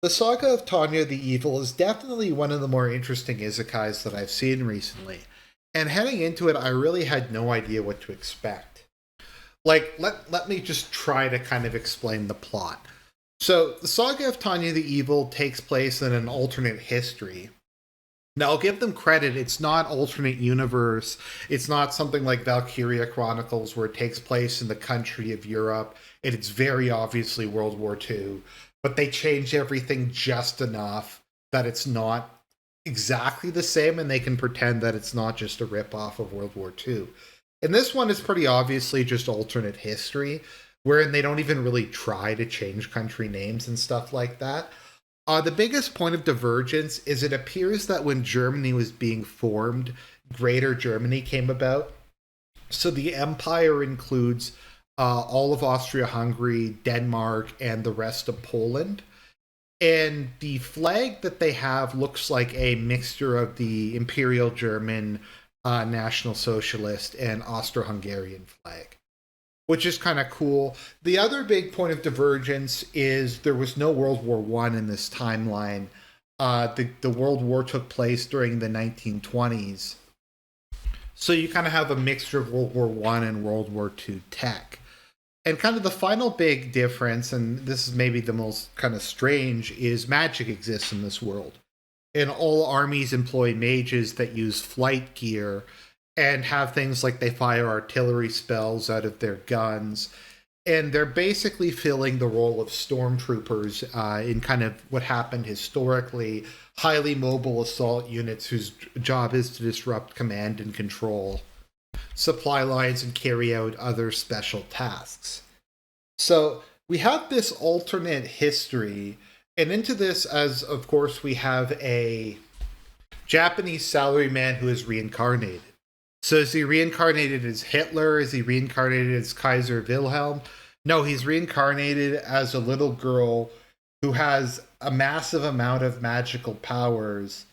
The Saga of Tanya the Evil is definitely one of the more interesting isekais that I've seen recently. And heading into it, I really had no idea what to expect. Let me just try to kind of explain the plot. So, the Saga of Tanya the Evil takes place in an alternate history. Now, I'll give them credit, it's not alternate universe. It's not something like Valkyria Chronicles where it takes place in the country of Europe, and it's very obviously World War II. But they change everything just enough that it's not exactly the same, and they can pretend that it's not just a ripoff of World War II. And this one is pretty obviously just alternate history, wherein they don't even really try to change country names and stuff like that. The biggest point of divergence is it appears that when Germany was being formed, Greater Germany came about. So the empire includes all of Austria Hungary, Denmark, and the rest of Poland. And the flag that they have looks like a mixture of the Imperial German, National Socialist, and Austro Hungarian flag, which is kind of cool. The other big point of divergence is there was no World War One in this timeline. The World War took place during the 1920s. So you kind of have a mixture of World War One and World War Two tech. And kind of the final big difference, and this is maybe the most kind of strange, is magic exists in this world. And all armies employ mages that use flight gear and have things like they fire artillery spells out of their guns. And they're basically filling the role of stormtroopers in kind of what happened historically, highly mobile assault units whose job is to disrupt command and control supply lines and carry out other special tasks. So we have this alternate history, and into this, as of course, we have a Japanese salaryman who is reincarnated. So is he reincarnated as Hitler? Is he reincarnated as Kaiser Wilhelm? No, he's reincarnated as a little girl who has a massive amount of magical powers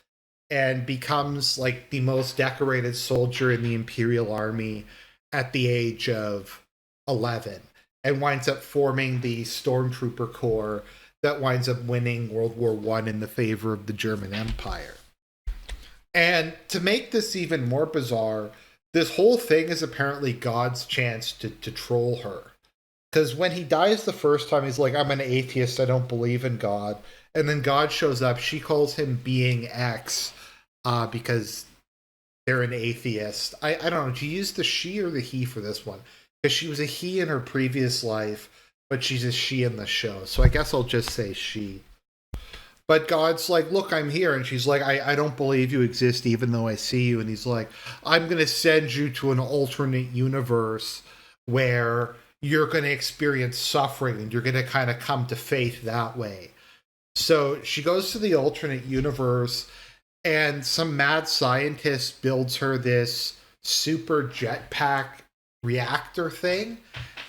and becomes like the most decorated soldier in the Imperial Army at the age of 11 and winds up forming the Stormtrooper Corps that winds up winning World War One in the favor of the German Empire. And to make this even more bizarre, this whole thing is apparently God's chance to troll her. Because when he dies the first time, he's like, I'm an atheist, I don't believe in God. And then God shows up, she calls him Being X, because they're an atheist. I don't know, do you use the she or the he for this one? Because she was a he in her previous life, but she's a she in the show. So I guess I'll just say she. But God's like, look, I'm here. And she's like, I don't believe you exist even though I see you. And he's like, I'm going to send you to an alternate universe where you're going to experience suffering and you're going to kind of come to faith that way. So she goes to the alternate universe, and some mad scientist builds her this super jetpack reactor thing,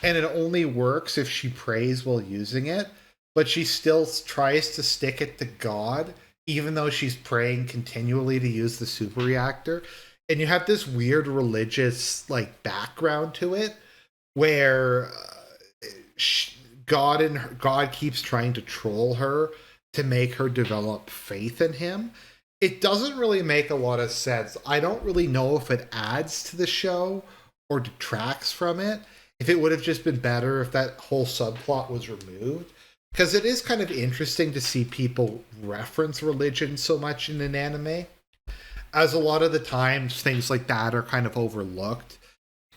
and it only works if she prays while using it, but she still tries to stick it to God, even though she's praying continually to use the super reactor. And you have this weird religious like background to it, where God keeps trying to troll her to make her develop faith in him. It doesn't really make a lot of sense. I don't really know if it adds to the show or detracts from it. If it would have just been better if that whole subplot was removed. Because it is kind of interesting to see people reference religion so much in an anime, as a lot of the times things like that are kind of overlooked.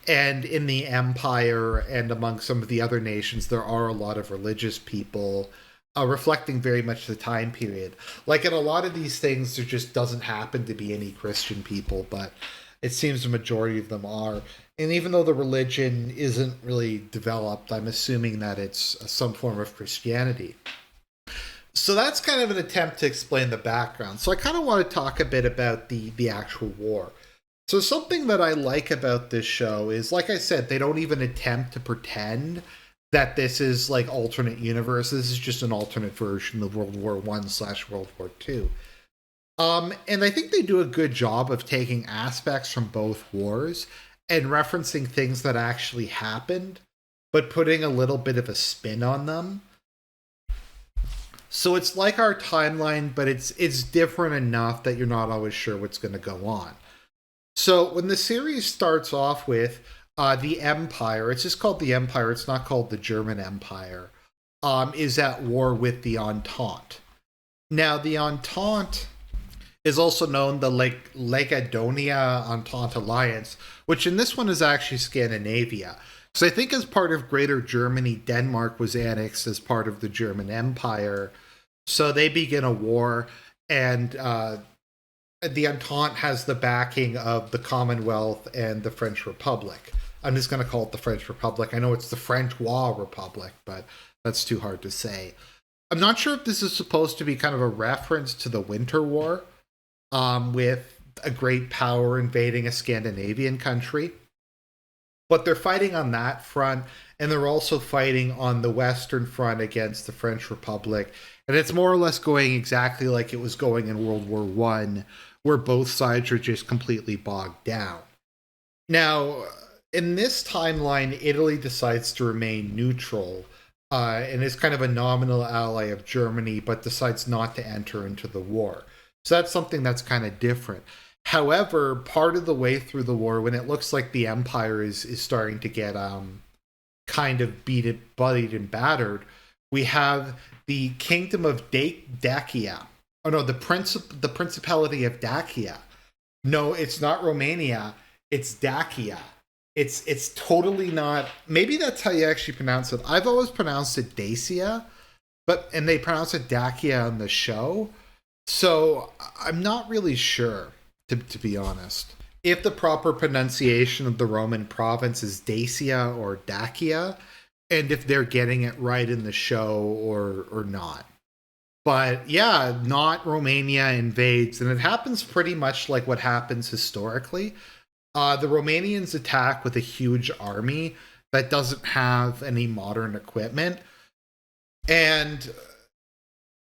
And in the Empire and among some of the other nations, there are a lot of religious people reflecting very much the time period. Like in a lot of these things, there just doesn't happen to be any Christian people, but it seems the majority of them are. And even though the religion isn't really developed, I'm assuming that it's some form of Christianity. So that's kind of an attempt to explain the background. So I kind of want to talk a bit about the actual war. So something that I like about this show is, like I said, they don't even attempt to pretend that this is like alternate universe. This is just an alternate version of World War One/World War Two. And I think they do a good job of taking aspects from both wars and referencing things that actually happened, but putting a little bit of a spin on them. So it's like our timeline, but it's different enough that you're not always sure what's going to go on. So when the series starts off with the Empire, it's just called the Empire. It's not called the German Empire. Is at war with the Entente. Now the Entente is also known the Legadonia Entente Alliance, which in this one is actually Scandinavia. So I think as part of Greater Germany, Denmark was annexed as part of the German Empire. So they begin a war, and the Entente has the backing of the Commonwealth and the French Republic. I'm just going to call it the French Republic. I know it's the Francois Republic, but that's too hard to say. I'm not sure if this is supposed to be kind of a reference to the Winter War, with a great power invading a Scandinavian country. But they're fighting on that front, and they're also fighting on the Western Front against the French Republic. And it's more or less going exactly like it was going in World War One, where both sides are just completely bogged down. Now, in this timeline, Italy decides to remain neutral, and is kind of a nominal ally of Germany, but decides not to enter into the war. So that's something that's kind of different. However, part of the way through the war, when it looks like the Empire is starting to get kind of bloodied and battered, we have the Kingdom of Dakia. Oh no, the Principality of Dakia. No, it's not Romania. It's Dakia. It's totally not. Maybe that's how you actually pronounce it. I've always pronounced it Dacia, and they pronounce it Dakia on the show. So I'm not really sure, to be honest, if the proper pronunciation of the Roman province is Dacia or Dacia, and if they're getting it right in the show or not. But yeah, not Romania invades, and it happens pretty much like what happens historically. The Romanians attack with a huge army that doesn't have any modern equipment, and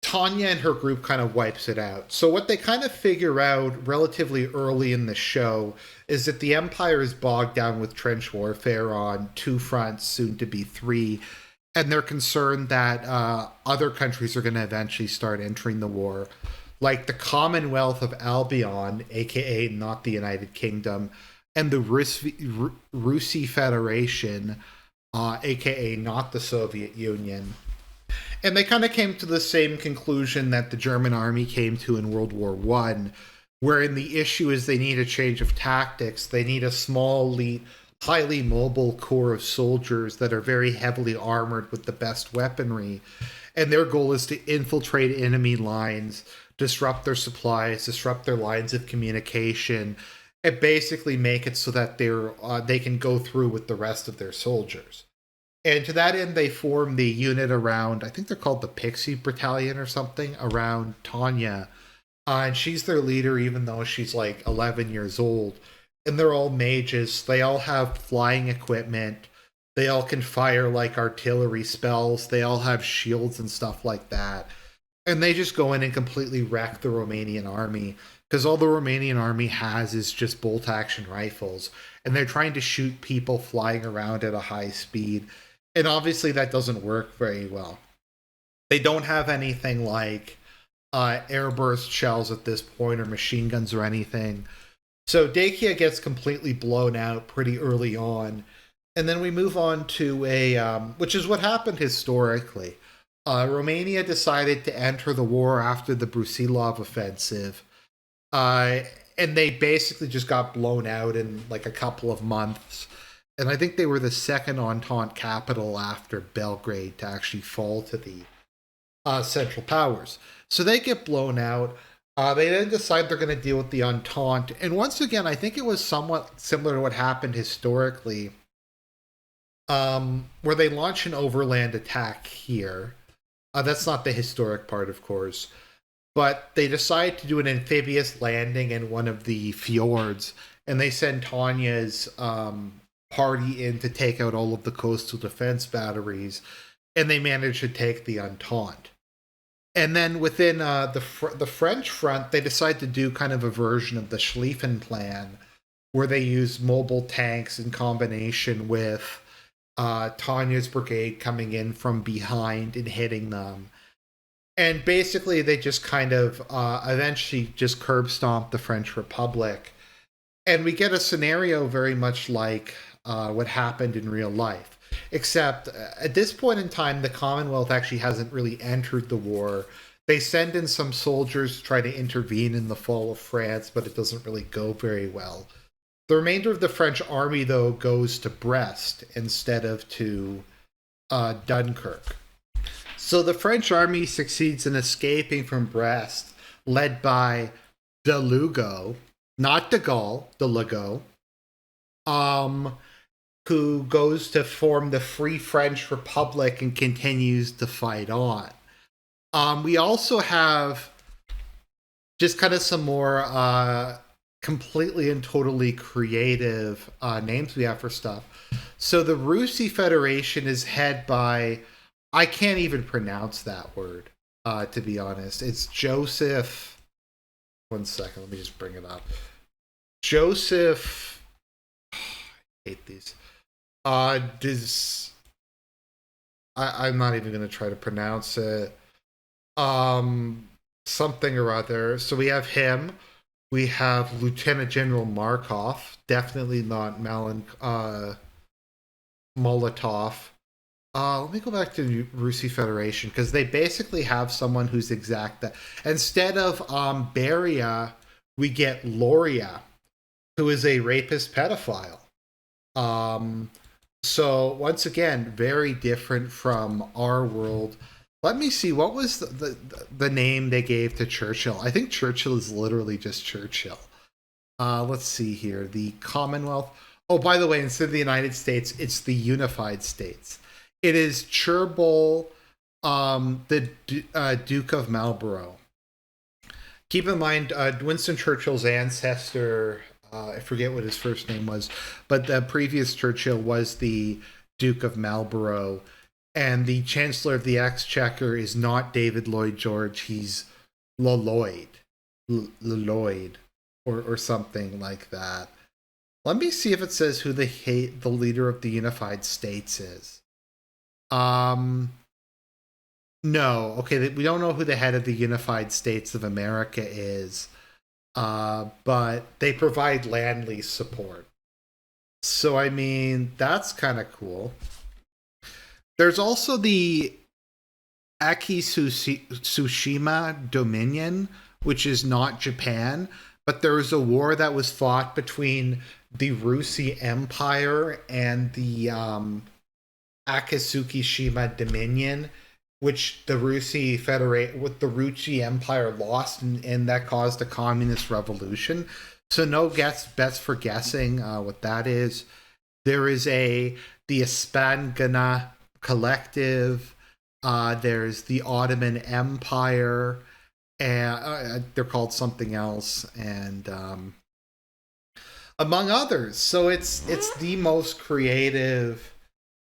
Tanya and her group kind of wipes it out. So what they kind of figure out relatively early in the show is that the Empire is bogged down with trench warfare on two fronts, soon to be three, and they're concerned that other countries are going to eventually start entering the war, like the Commonwealth of Albion, aka not the United Kingdom, and the Rusi Federation, aka not the Soviet Union. And they kind of came to the same conclusion that the German army came to in World War One, wherein the issue is they need a change of tactics. They need a small, elite, highly mobile corps of soldiers that are very heavily armored with the best weaponry. And their goal is to infiltrate enemy lines, disrupt their supplies, disrupt their lines of communication, and basically make it so that they can go through with the rest of their soldiers. And to that end, they form the unit around, I think they're called the Pixie Battalion or something, around Tanya. And she's their leader, even though she's like 11 years old. And they're all mages. They all have flying equipment. They all can fire like artillery spells. They all have shields and stuff like that. And they just go in and completely wreck the Romanian army. Because all the Romanian army has is just bolt action rifles. And they're trying to shoot people flying around at a high speed. And obviously that doesn't work very well. They don't have anything like airburst shells at this point, or machine guns or anything. So Dakia gets completely blown out pretty early on. And then we move on to which is what happened historically. Romania decided to enter the war after the Brusilov offensive. And they basically just got blown out in like a couple of months. And I think they were the second Entente capital after Belgrade to actually fall to the Central Powers. So they get blown out. They then decide they're going to deal with the Entente. And once again, I think it was somewhat similar to what happened historically, where they launch an overland attack here. That's not the historic part, of course. But they decide to do an amphibious landing in one of the fjords, and they send Tanya's party in to take out all of the coastal defense batteries, and they manage to take the Entente. And then within the French front, they decide to do kind of a version of the Schlieffen plan, where they use mobile tanks in combination with Tanya's brigade coming in from behind and hitting them. And basically, they just kind of eventually just curb stomp the French Republic. And we get a scenario very much like what happened in real life. Except at this point in time, the Commonwealth actually hasn't really entered the war. They send in some soldiers to try to intervene in the fall of France, but it doesn't really go very well. The remainder of the French army, though, goes to Brest instead of to Dunkirk. So the French army succeeds in escaping from Brest, led by de Lugo, not de Gaulle, de Lugo, um, who goes to form the Free French Republic and continues to fight on. We also have just kind of some more completely and totally creative names we have for stuff. So the Russie Federation is head by, I can't even pronounce that word, to be honest. It's Joseph. One second, let me just bring it up. Joseph. I hate these. I'm not even going to try to pronounce it. Something or other. So we have him. We have Lieutenant General Markov. Definitely not Molotov. Let me go back to the Russie Federation because they basically have someone who's exact that. Instead of Beria, we get Loria, who is a rapist pedophile. So once again, very different from our world. Let me see, what was the name they gave to Churchill? I think Churchill is literally just Churchill. Let's see here. The Commonwealth. Oh, by the way, instead of the United States, it's the Unified States. It is Cherbourg, the Duke of Marlborough. Keep in mind, Winston Churchill's ancestor, I forget what his first name was, but the previous Churchill was the Duke of Marlborough. And the Chancellor of the Exchequer is not David Lloyd George, he's Lloyd. Lloyd. Or something like that. Let me see if it says who the leader of the Unified States is. No. Okay, we don't know who the head of the Unified States of America is. But they provide land lease support. So, I mean, that's kind of cool. There's also the Akitsushima Dominion, which is not Japan, but there was a war that was fought between the Russie Empire and the Akitsushima Dominion, which the Russie Empire lost, and that caused a communist revolution. So no bets for guessing what that is. There is the Espangana Collective. There's the Ottoman Empire, and they're called something else, and among others. So it's the most creative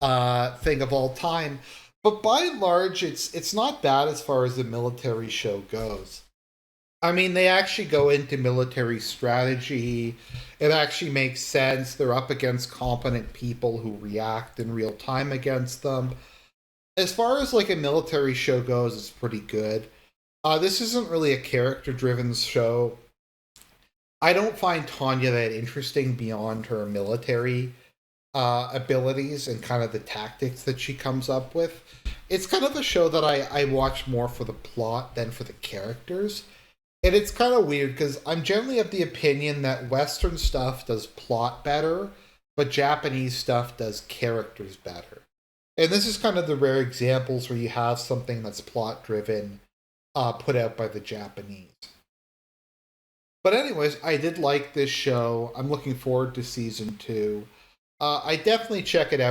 thing of all time. But by and large, it's not bad as far as the military show goes. I mean, they actually go into military strategy. It actually makes sense. They're up against competent people who react in real time against them. As far as like a military show goes, it's pretty good. This isn't really a character-driven show. I don't find Tanya that interesting beyond her military abilities and kind of the tactics that she comes up with. It's kind of a show that I watch more for the plot than for the characters. And it's kind of weird because I'm generally of the opinion that Western stuff does plot better, but Japanese stuff does characters better. And this is kind of the rare examples where you have something that's plot driven put out by the Japanese. But anyways, I did like this show. I'm looking forward to season 2. I definitely check it out.